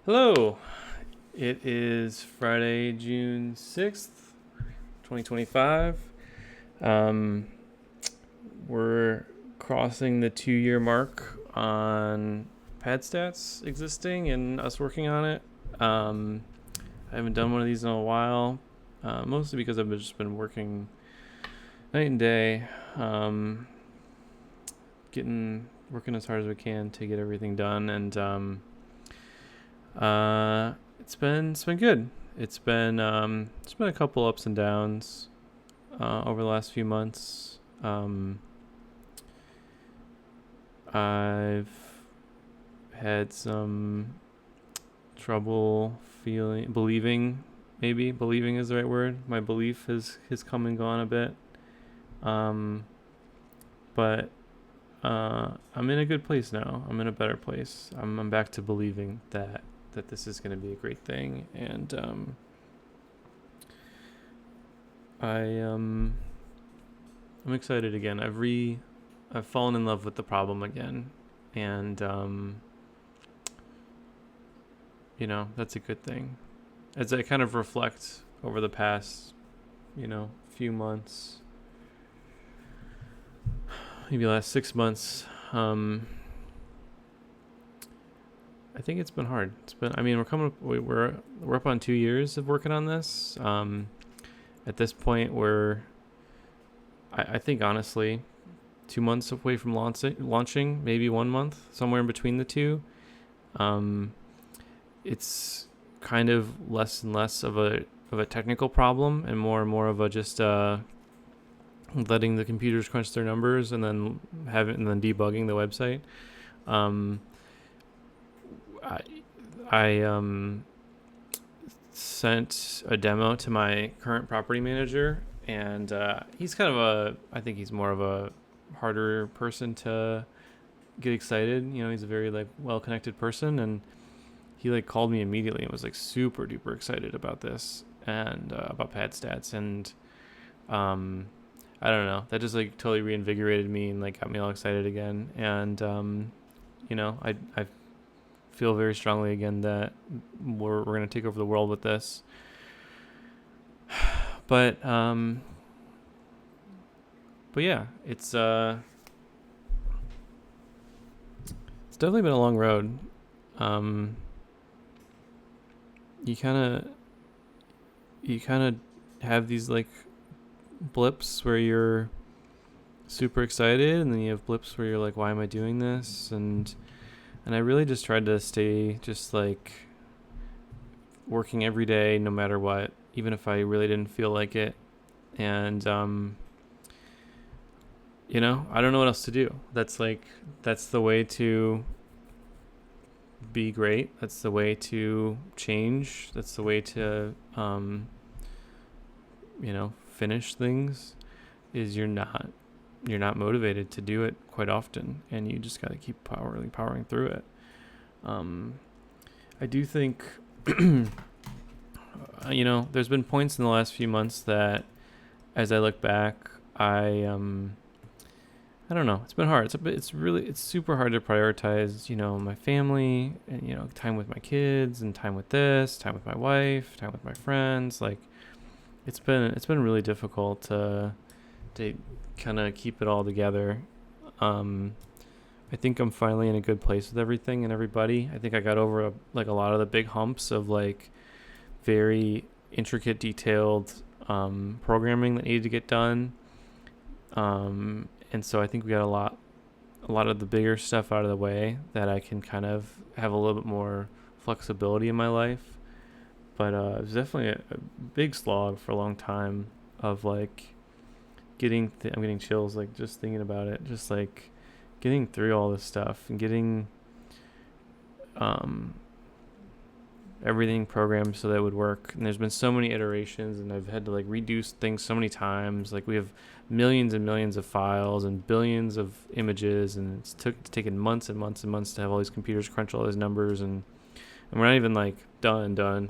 Hello. It is Friday, June 6th, 2025. Um, we're crossing the 2 year mark on pad stats existing and us working on it. I haven't done one of these in a while, mostly because I've just been working night and day, um, working as hard as we can to get everything done. And it's been good. It's been a couple ups and downs over the last few months. I've had some trouble believing. Maybe believing is the right word. My belief has come and gone a bit. Um, but I'm in a good place now. I'm in a better place. I'm back to believing that this is going to be a great thing, and I'm excited again. I've fallen in love with the problem again, and that's a good thing. As I kind of reflect over the past few months, maybe last 6 months, I think it's been hard. It's been. I mean, we're up on 2 years of working on this. At this point, I think honestly, 2 months away from launching, maybe 1 month, somewhere in between the two. It's kind of less and less of a technical problem, and more of a just letting the computers crunch their numbers and then debugging the website. Um, I sent a demo to my current property manager, and he's I think he's more of a harder person to get excited. He's a very well-connected person, and he called me immediately and was super duper excited about this and about pad stats, and I don't know, that just totally reinvigorated me and got me all excited again. And I feel very strongly again that we're gonna take over the world with this. But yeah, it's definitely been a long road. You kind of have these blips where you're super excited, and then you have blips where you're like, why am I doing this? And I really just tried to stay just working every day, no matter what, even if I really didn't feel like it. And I don't know what else to do. That's the way to be great. That's the way to change. That's the way to finish things. Is you're not motivated to do it quite often, and you just got to keep powering through it. I do think there's been points in the last few months that, as I look back, I don't know. It's been hard. It's super hard to prioritize, my family and, time with my kids and time with time with my wife, time with my friends. It's been really difficult to kind of keep it all together. I think I'm finally in a good place with everything and everybody. I think I got over a lot of the big humps of very intricate, detailed programming that needed to get done. And so I think we got a lot of the bigger stuff out of the way, that I can kind of have a little bit more flexibility in my life. But it was definitely a big slog for a long time of I'm getting chills just thinking about it. Just getting through all this stuff and getting everything programmed so that it would work. And there's been so many iterations, and I've had to redo things so many times. We have millions and millions of files and billions of images, and it's taken months and months and months to have all these computers crunch all those numbers, and we're not even done.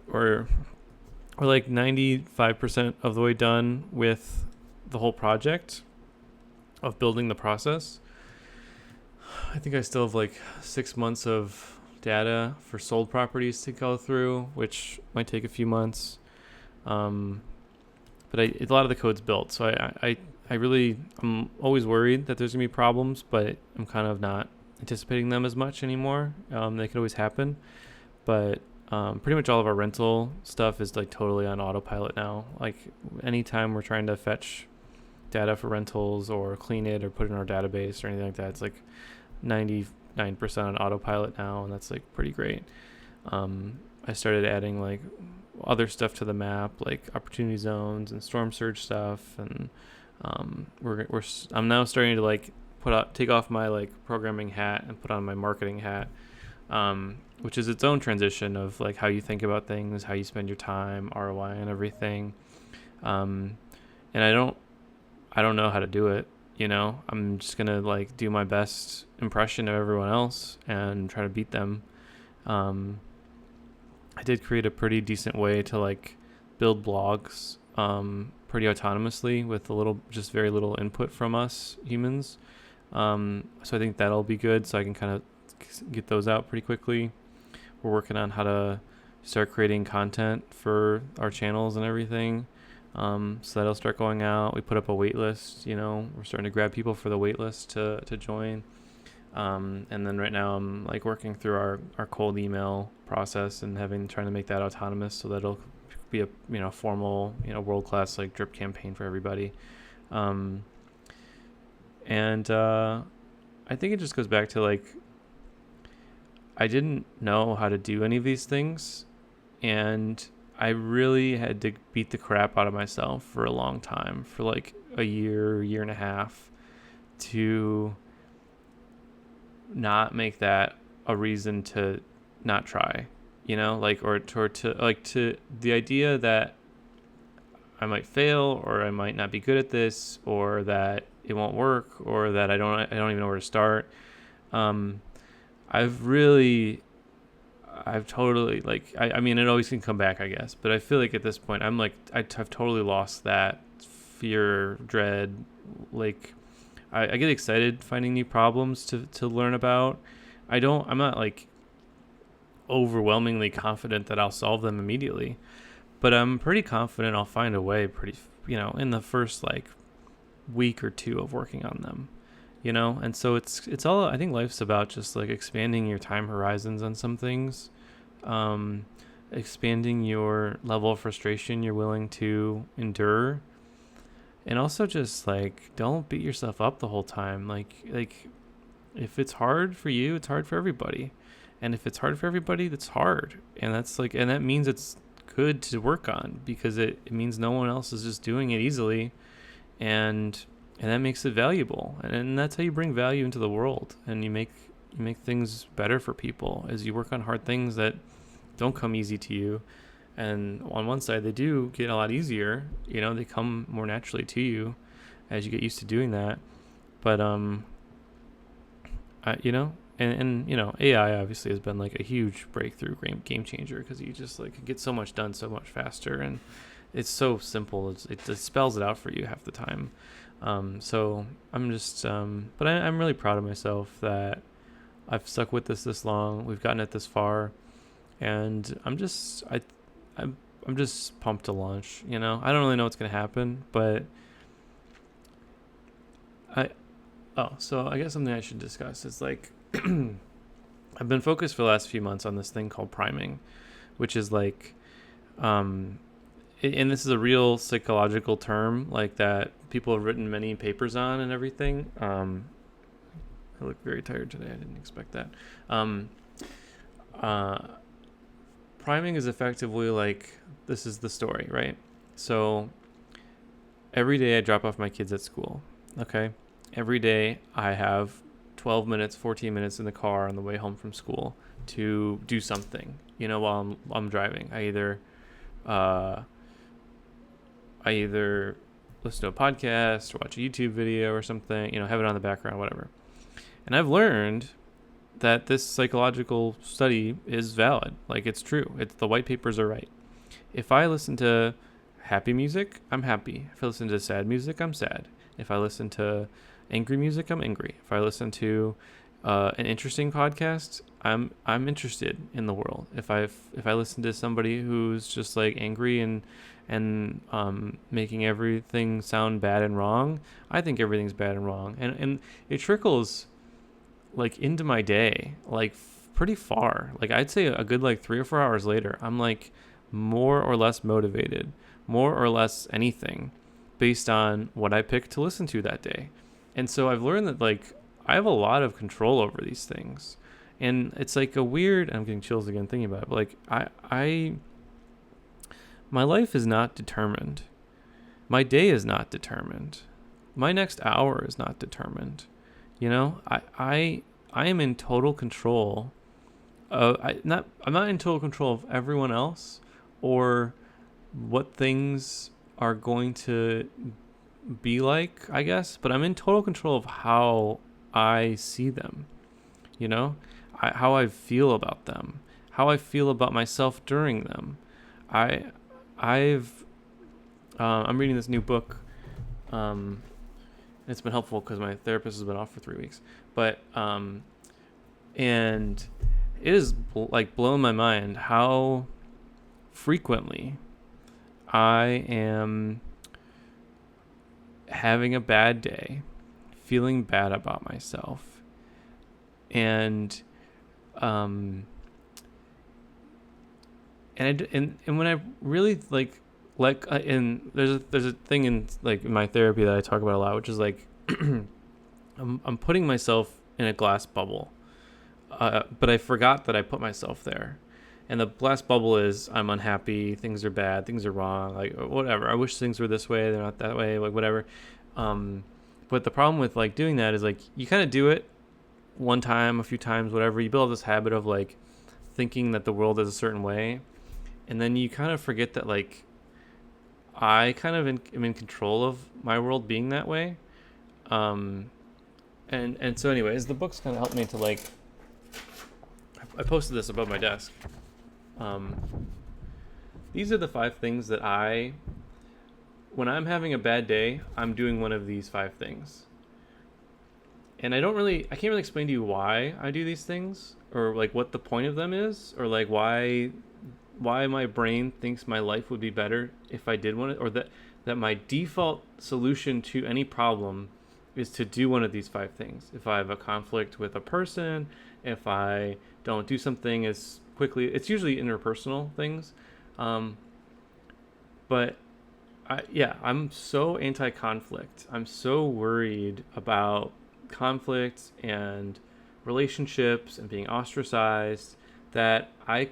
We're 95% of the way done with the whole project of building the process. I think I still have 6 months of data for sold properties to go through, which might take a few months. But a lot of the code's built, so I'm always worried that there's gonna be problems, but I'm kind of not anticipating them as much anymore. They could always happen, but pretty much all of our rental stuff is like totally on autopilot now. Like anytime we're trying to fetch data for rentals or clean it or put it in our database or anything like that, it's like 99% on autopilot now, and that's like pretty great. I started adding like other stuff to the map, like opportunity zones and storm surge stuff, and I'm now starting to like take off my like programming hat and put on my marketing hat, which is its own transition of like how you think about things, how you spend your time, ROI, and everything. And I don't know how to do it. I'm just gonna like do my best impression of everyone else and try to beat them. I did create a pretty decent way to like build blogs pretty autonomously with just very little input from us humans. So I think that'll be good, so I can kind of get those out pretty quickly. We're working on how to start creating content for our channels and everything. So that'll start going out. We put up a wait list, we're starting to grab people for the wait list to join. And then right now I'm like working through our cold email process and trying to make that autonomous so that it'll be a formal, world-class like drip campaign for everybody. And I think it just goes back to like, I didn't know how to do any of these things, and I really had to beat the crap out of myself for a long time, for like a year and a half, to not make that a reason to not try, or to the idea that I might fail, or I might not be good at this, or that it won't work, or that I don't even know where to start. I've totally like, I mean, it always can come back, I guess, but I feel like at this point I'm like, I've totally lost that fear, dread. Like I get excited finding new problems to learn about. I'm not like overwhelmingly confident that I'll solve them immediately, but I'm pretty confident I'll find a way in the first like week or two of working on them, and so it's all, I think life's about just like expanding your time horizons on some things, expanding your level of frustration you're willing to endure, and also just like don't beat yourself up the whole time. Like if it's hard for you, it's hard for everybody, and if it's hard for everybody, that's hard, and that means it's good to work on, because it means no one else is just doing it easily, and that makes it valuable, and that's how you bring value into the world, and you make things better for people as you work on hard things that don't come easy to you. And on one side, they do get a lot easier, they come more naturally to you as you get used to doing that. But AI obviously has been like a huge breakthrough, game changer, because you just like get so much done so much faster, and it's so simple. It just spells it out for you half the time. So I'm just, but I'm really proud of myself that I've stuck with this long. We've gotten it this far, and I'm just pumped to launch. I don't really know what's gonna happen, but so I guess something I should discuss is like, I've been focused for the last few months on this thing called priming, which is like, and this is a real psychological term like that people have written many papers on and everything. I look very tired today. I didn't expect that. Priming is effectively like, this is the story, right? So every day I drop off my kids at school. Okay. Every day I have 12 minutes, 14 minutes in the car on the way home from school to do something, while I'm driving. I either listen to a podcast or watch a YouTube video or something, have it on the background, whatever. And I've learned that this psychological study is valid. Like, it's true. The white papers are right. If I listen to happy music, I'm happy. If I listen to sad music, I'm sad. If I listen to angry music, I'm angry. If I listen to an interesting podcast, I'm interested in the world. If I listen to somebody who's just like angry and making everything sound bad and wrong, I think everything's bad and wrong, and it trickles like into my day, like pretty far. Like I'd say a good like 3 or 4 hours later, I'm like more or less motivated, more or less anything, based on what I picked to listen to that day. And so I've learned that like I have a lot of control over these things. And it's like a weird, I'm getting chills again thinking about it, but like I my life is not determined. My day is not determined. My next hour is not determined. You know, I am in total control. I'm not in total control of everyone else or what things are going to be like, I guess, but I'm in total control of how I see them. You know, how I feel about them, how I feel about myself during them. I I've I'm reading this new book. It's been helpful because my therapist has been off for 3 weeks, but and it is like blown my mind how frequently I am having a bad day, feeling bad about myself, and and when I really and there's a thing in like in my therapy that I talk about a lot, which is like I'm putting myself in a glass bubble, but I forgot that I put myself there, and the glass bubble is I'm unhappy, things are bad, things are wrong, like whatever. I wish things were this way, they're not that way, like whatever. But the problem with like doing that is like you kind of do it one time, a few times, whatever. You build this habit of like thinking that the world is a certain way, and then you kind of forget that like I kind of am in control of my world being that way. And so anyways, the book's kind of helped me to like, I posted this above my desk. These are the 5 things that when I'm having a bad day, I'm doing one of these 5 things. And I can't really explain to you why I do these things, or like what the point of them is, or like why my brain thinks my life would be better if I did one, or that my default solution to any problem is to do one of these 5 things. If I have a conflict with a person, if I don't do something as quickly, it's usually interpersonal things. But I'm so anti-conflict. I'm so worried about conflict and relationships and being ostracized that I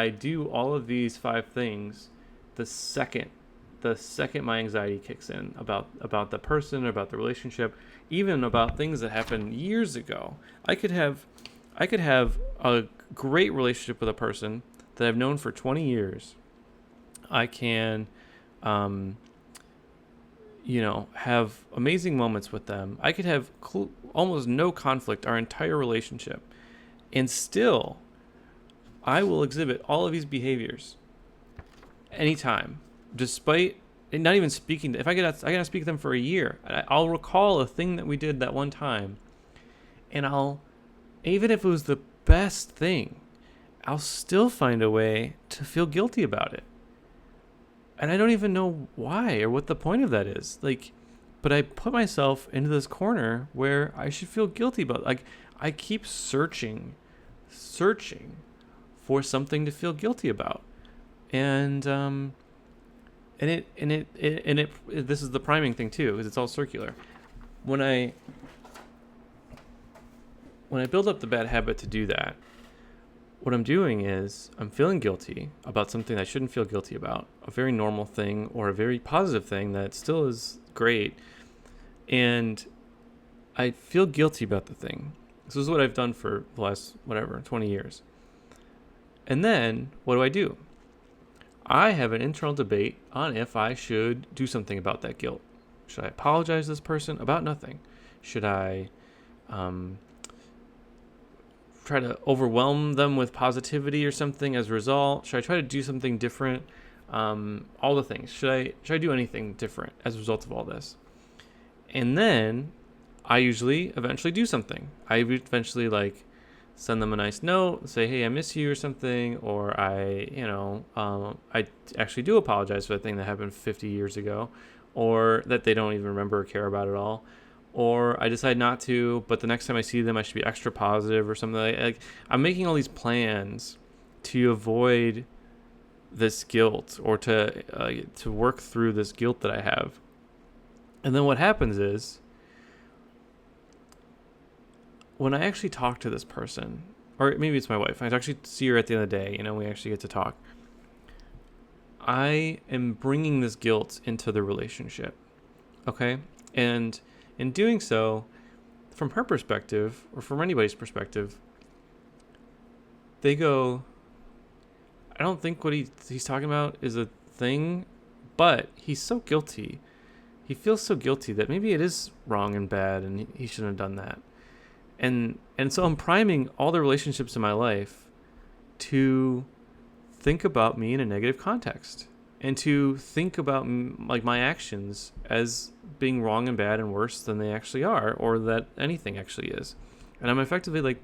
do all of these 5 things the second my anxiety kicks in about the person, about the relationship, even about things that happened years ago. I could have a great relationship with a person that I've known for 20 years. I can have amazing moments with them. I could have almost no conflict our entire relationship, and still I will exhibit all of these behaviors anytime, despite not even speaking. If I gotta speak to them for a year, I'll recall a thing that we did that one time, and even if it was the best thing, I'll still find a way to feel guilty about it. And I don't even know why or what the point of that is. Like, but I put myself into this corner where I should feel guilty about it. Like, I keep searching for something to feel guilty about. And this is the priming thing too, because it's all circular. When I build up the bad habit to do that, what I'm doing is I'm feeling guilty about something I shouldn't feel guilty about, a very normal thing or a very positive thing that still is great. And I feel guilty about the thing. This is what I've done for the last, 20 years. And then what do? I have an internal debate on if I should do something about that guilt. Should I apologize to this person about nothing? Should I try to overwhelm them with positivity or something as a result? Should I try to do something different? All the things. Should I do anything different as a result of all this? And then I usually eventually do something. I eventually send them a nice note, say, hey, I miss you or something, or I actually do apologize for the thing that happened 50 years ago, or that they don't even remember or care about at all, or I decide not to, but the next time I see them, I should be extra positive or something like I'm making all these plans to avoid this guilt or to work through this guilt that I have. And then what happens is when I actually talk to this person, or maybe it's my wife, I actually see her at the end of the day, we actually get to talk. I am bringing this guilt into the relationship. Okay? And in doing so, from her perspective, or from anybody's perspective, they go, I don't think what he's talking about is a thing, but he's so guilty. He feels so guilty that maybe it is wrong and bad and he shouldn't have done that. And so I'm priming all the relationships in my life to think about me in a negative context and to think about like my actions as being wrong and bad and worse than they actually are, or that anything actually is. And I'm effectively like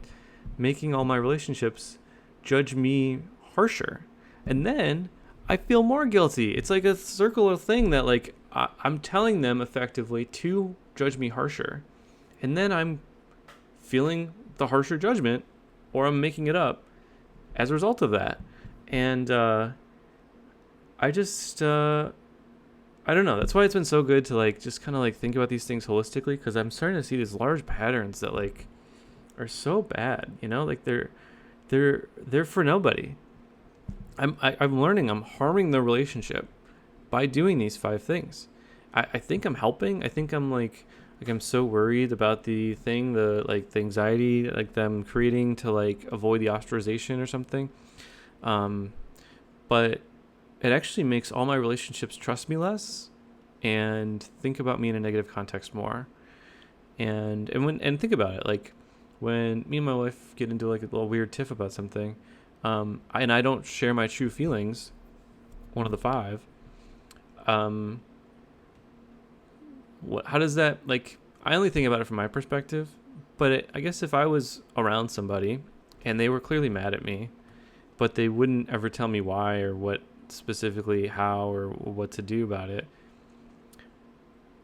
making all my relationships judge me harsher. And then I feel more guilty. It's like a circular thing that like I'm telling them effectively to judge me harsher. And then I'm feeling the harsher judgment, or I'm making it up as a result of that. And I just I don't know. That's why it's been so good to like just kind of like think about these things holistically, because I'm starting to see these large patterns that like are so bad, like they're for nobody. I'm learning I'm harming the relationship by doing these 5 things. I think I'm helping. I think I'm like I'm so worried about the thing, the anxiety like them creating to like avoid the ostracization or something. But it actually makes all my relationships trust me less and think about me in a negative context more. And think about it, like when me and my wife get into like a little weird tiff about something, I don't share my true feelings, one of the 5. How does that, like, I only think about it from my perspective, but I guess if I was around somebody and they were clearly mad at me, but they wouldn't ever tell me why or what specifically, how or what to do about it,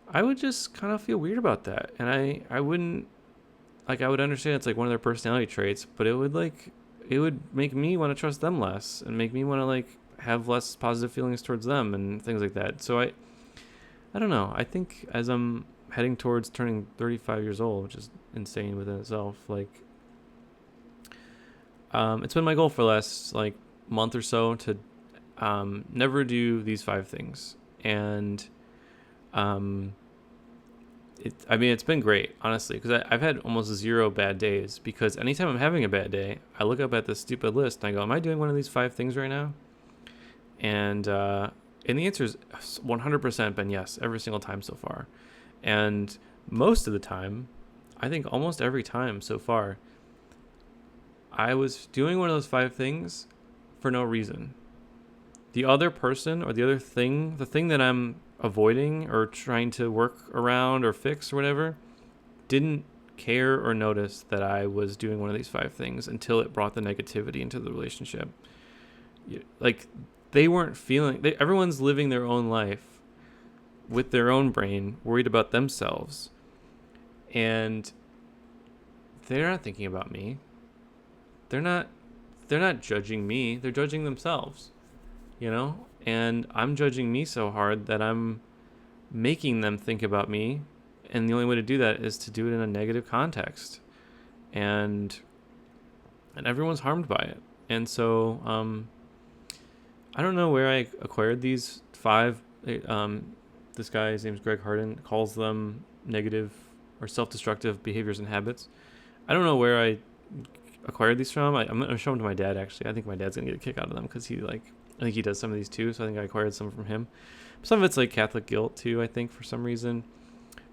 I would just kind of feel weird about that. And I wouldn't, like, I would understand it's like one of their personality traits, but it would make me want to trust them less and make me want to like have less positive feelings towards them and things like that. So I don't know. I think as I'm heading towards turning 35 years old, which is insane within itself, like it's been my goal for the last like month or so to never do these 5 things. And it's been great, honestly, because I've had almost 0 bad days, because anytime I'm having a bad day, I look up at this stupid list and I go, am I doing one of these 5 things right now? And the answer is 100% been yes, every single time so far. And most of the time, I think almost every time so far, I was doing one of those 5 things for no reason. The other person or the other thing, the thing that I'm avoiding or trying to work around or fix or whatever, didn't care or notice that I was doing one of these 5 things until it brought the negativity into the relationship. Like, they weren't feeling, everyone's living their own life with their own brain, worried about themselves, and they're not thinking about me. They're not judging me. They're judging themselves, and I'm judging me so hard that I'm making them think about me. And the only way to do that is to do it in a negative context. And everyone's harmed by it. And so, I don't know where I acquired these 5. This guy, his name's Greg Harden, calls them negative or self-destructive behaviors and habits. I don't know where I acquired these from. I'm going to show them to my dad, actually. I think my dad's going to get a kick out of them because I think he does some of these too. So I think I acquired some from him. Some of it's like Catholic guilt too, I think, for some reason.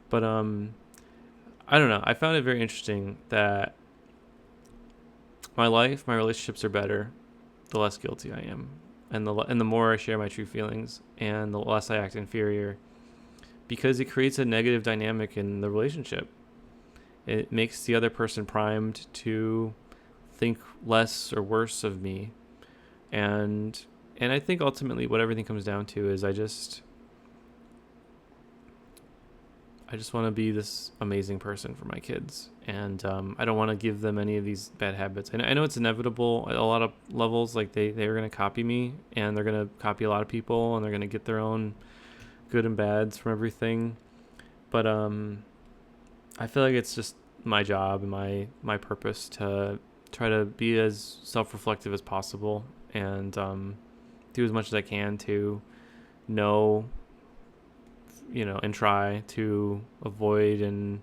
But I don't know. I found it very interesting that my relationships are better the less guilty I am. And the more I share my true feelings, and the less I act inferior, because it creates a negative dynamic in the relationship. It makes the other person primed to think less or worse of me. And I think ultimately what everything comes down to is I just want to be this amazing person for my kids. And I don't want to give them any of these bad habits. And I know it's inevitable at a lot of levels. Like they're going to copy me, and they're going to copy a lot of people, and they're going to get their own good and bads from everything. But I feel like it's just my job and my purpose to try to be as self-reflective as possible, and do as much as I can to know, and try to avoid and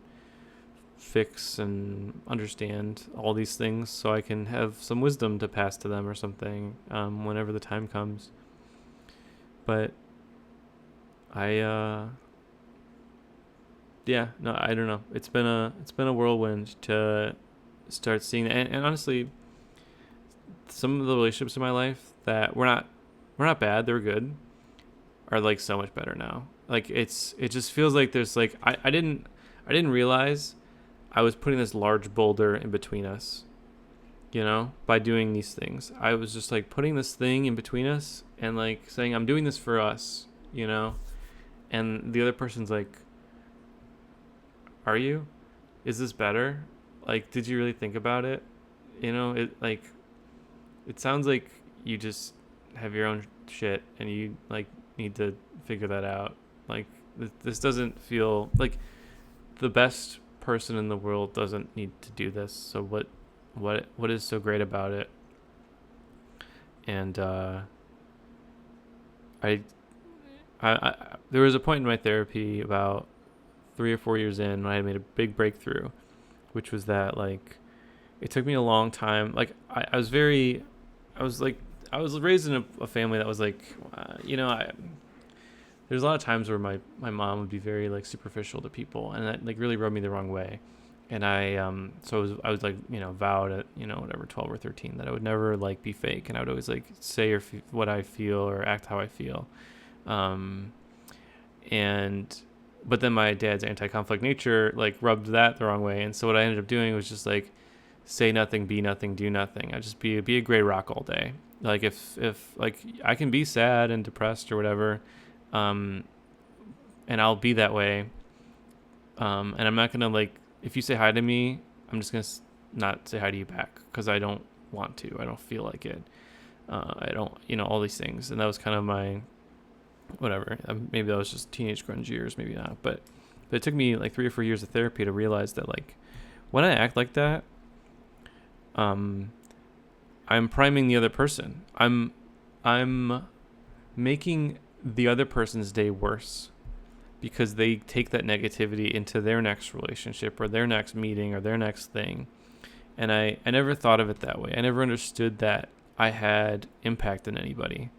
fix and understand all these things so I can have some wisdom to pass to them or something whenever the time comes. But I I don't know. It's been a whirlwind to start seeing that. And honestly, some of the relationships in my life that were not bad, they were good, are like so much better now. Like it just feels like there's like I didn't realize I was putting this large boulder in between us, by doing these things. I was just like putting this thing in between us and like saying I'm doing this for us, and the other person's like, are you? Is this better? Like, did you really think about it? It sounds like you just have your own shit and you like need to figure that out. Like this doesn't feel like the best person in the world doesn't need to do this. So what is so great about it? And I there was a point in my therapy about 3 or 4 years in when I had made a big breakthrough, which was that like it took me a long time. Like I was raised in a family that was like, there's a lot of times where my mom would be very like superficial to people, and that like really rubbed me the wrong way. And I was like, vowed at, whatever, 12 or 13 that I would never like be fake. And I would always like say what I feel or act how I feel. But then my dad's anti-conflict nature like rubbed that the wrong way. And so what I ended up doing was just like say nothing, be nothing, do nothing. I'd just be a gray rock all day. Like if like I can be sad and depressed or whatever, and I'll be that way. And I'm not gonna like, if you say hi to me, I'm just gonna not say hi to you back because I don't want to. I don't feel like it. I don't, all these things. And that was kind of my whatever. Maybe that was just teenage grunge years, maybe not. But it took me like 3 or 4 years of therapy to realize that like when I act like that, I'm priming the other person. I'm making the other person's day worse because they take that negativity into their next relationship or their next meeting or their next thing. And I never thought of it that way. I never understood that I had impact on anybody.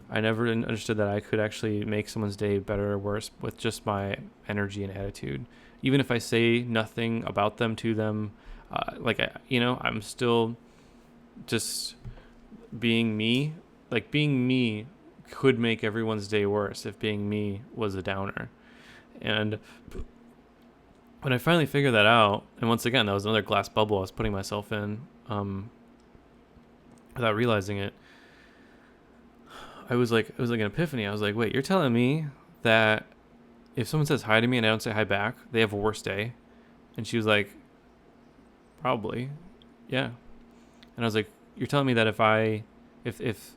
I never understood that I could actually make someone's day better or worse with just my energy and attitude. Even if I say nothing about them to them, I'm still just being me. Like being me could make everyone's day worse if being me was a downer. And when I finally figured that out, and once again, that was another glass bubble I was putting myself in without realizing it. It was like an epiphany. I was like, wait, you're telling me that if someone says hi to me and I don't say hi back, they have a worse day? And she was like, probably, yeah. And I was like, you're telling me that if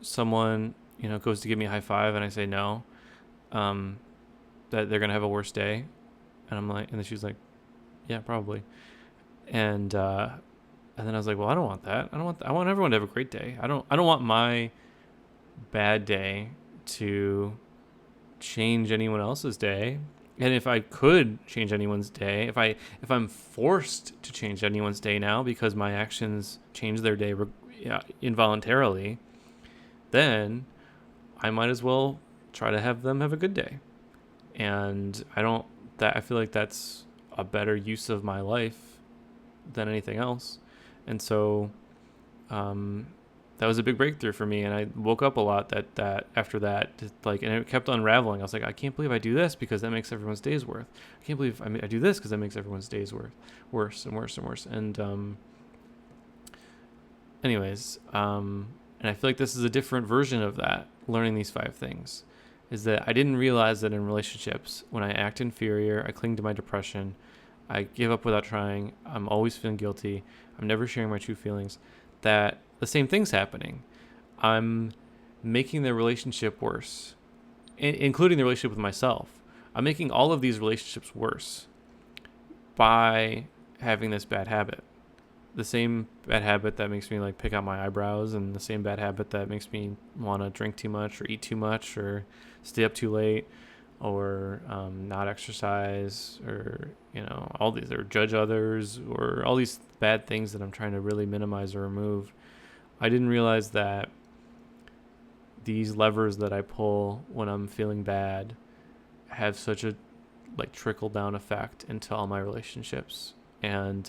someone, goes to give me a high five and I say no, that they're going to have a worse day? And I'm like, and then she was like, yeah, probably. And then I was like, well, I don't want that. I want everyone to have a great day. I don't want my bad day to change anyone else's day. And if I could change anyone's day, if I'm forced to change anyone's day now because my actions change their day involuntarily, then I might as well try to have them have a good day. And I feel like that's a better use of my life than anything else. And so that was a big breakthrough for me, and I woke up a lot that after that, and it kept unraveling. I was like, I can't believe I do this because that makes everyone's days worse. I can't believe I do this because that makes everyone's days worse and worse and worse. And anyways, and I feel like this is a different version of that, learning these 5 things, is that I didn't realize that in relationships, when I act inferior, I cling to my depression, I give up without trying, I'm always feeling guilty, I'm never sharing my true feelings, that the same thing's happening. I'm making the relationship worse, including the relationship with myself. I'm making all of these relationships worse by having this bad habit. The same bad habit that makes me like pick out my eyebrows, and the same bad habit that makes me want to drink too much or eat too much or stay up too late or not exercise, or all these, or judge others, or all these bad things that I'm trying to really minimize or remove. I didn't realize that these levers that I pull when I'm feeling bad have such a trickle down effect into all my relationships, and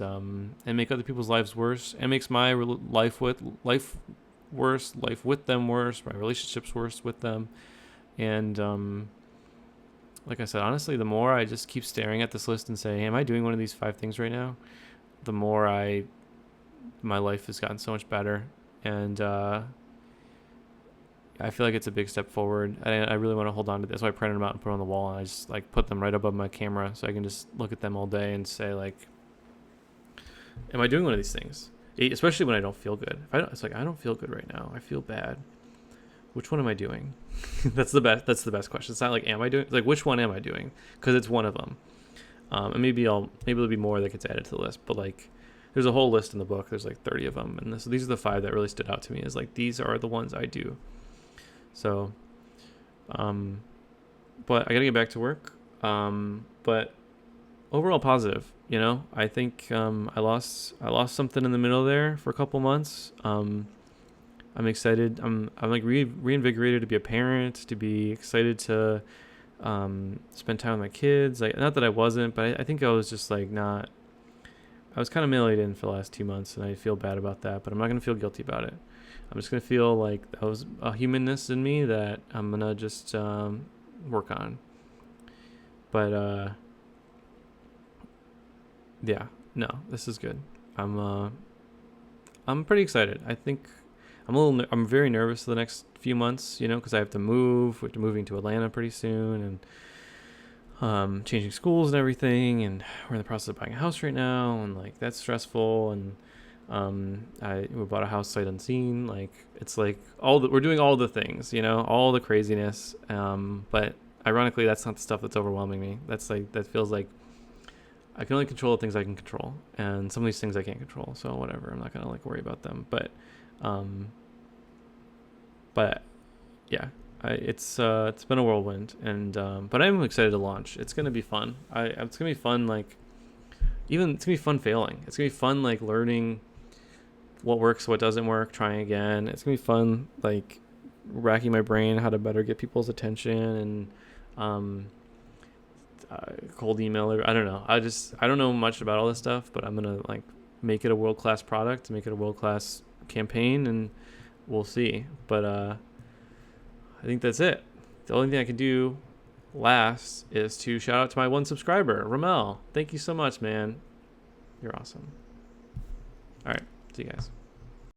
make other people's lives worse, and makes my life worse, life with them worse, my relationships worse with them. And like I said, honestly, the more I just keep staring at this list and say, am I doing one of these 5 things right now, the more my life has gotten so much better. And I feel like it's a big step forward. I really want to hold on to this. So I printed them out and put them on the wall, and I just put them right above my camera so I can just look at them all day and say, am I doing one of these things? Especially when I don't feel good. It's like, I don't feel good right now. I feel bad. Which one am I doing? That's the best question. It's not like, am I doing? It's like, which one am I doing? Because it's one of them. And maybe there'll be more that gets added to the list. But there's a whole list in the book. There's 30 of them, and these are the 5 that really stood out to me. Is these are the ones I do. So, but I gotta get back to work. But overall positive. I think I lost something in the middle there for a couple months. I'm excited. I'm reinvigorated to be a parent, to be excited to spend time with my kids. Not that I wasn't, but I think I was just not. I was kind of mailed in for the last 2 months, and I feel bad about that. But I'm not gonna feel guilty about it. I'm just gonna feel like that was a humanness in me that I'm gonna just work on. But yeah, no, this is good. I'm pretty excited. I think I'm very nervous for the next few months, because I have to move. We're moving to Atlanta pretty soon, and changing schools and everything. And we're in the process of buying a house right now, and that's stressful. And we bought a house sight unseen. It's we're doing all the things, all the craziness. But ironically, that's not the stuff that's overwhelming me. That feels like I can only control the things I can control, and some of these things I can't control. So whatever, I'm not gonna worry about them. But yeah, it's been a whirlwind, and but I'm excited to launch. It's gonna be fun. It's gonna be fun. It's gonna be fun failing. It's gonna be fun learning what works, what doesn't work, trying again. It's gonna be fun racking my brain how to better get people's attention, and cold email. I don't know. I don't know much about all this stuff, but I'm gonna make it a world-class product, make it a world-class campaign, and we'll see. But I think that's it. The only thing I can do last is to shout out to my 1 subscriber, Ramel. Thank you so much, man. You're awesome. All right. See you guys.